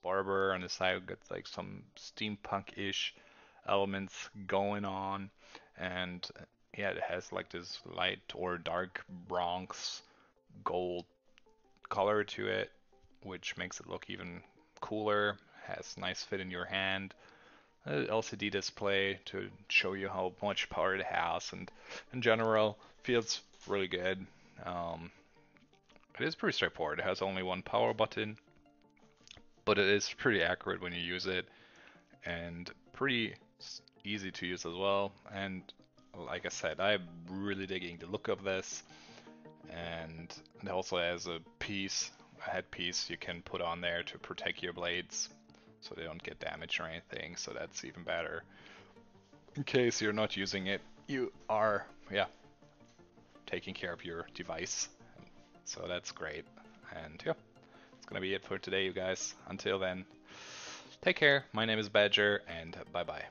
Barber on the side got like some steampunk-ish elements going on, and yeah, it has like this light or dark bronze gold color to it, which makes it look even cooler. Has nice fit in your hand. LCD display to show you how much power it has, and in general feels really good. Um, it is pretty straightforward. It has only one power button, but it is pretty accurate when you use it, and pretty easy to use as well. And like I said, I'm really digging the look of this, and it also has a headpiece you can put on there to protect your blades so they don't get damaged or anything, so that's even better. In case you're not using it, you are, yeah, taking care of your device. So that's great. And yeah, it's gonna be it for today, you guys. Until then, take care. My name is Badger, and bye bye.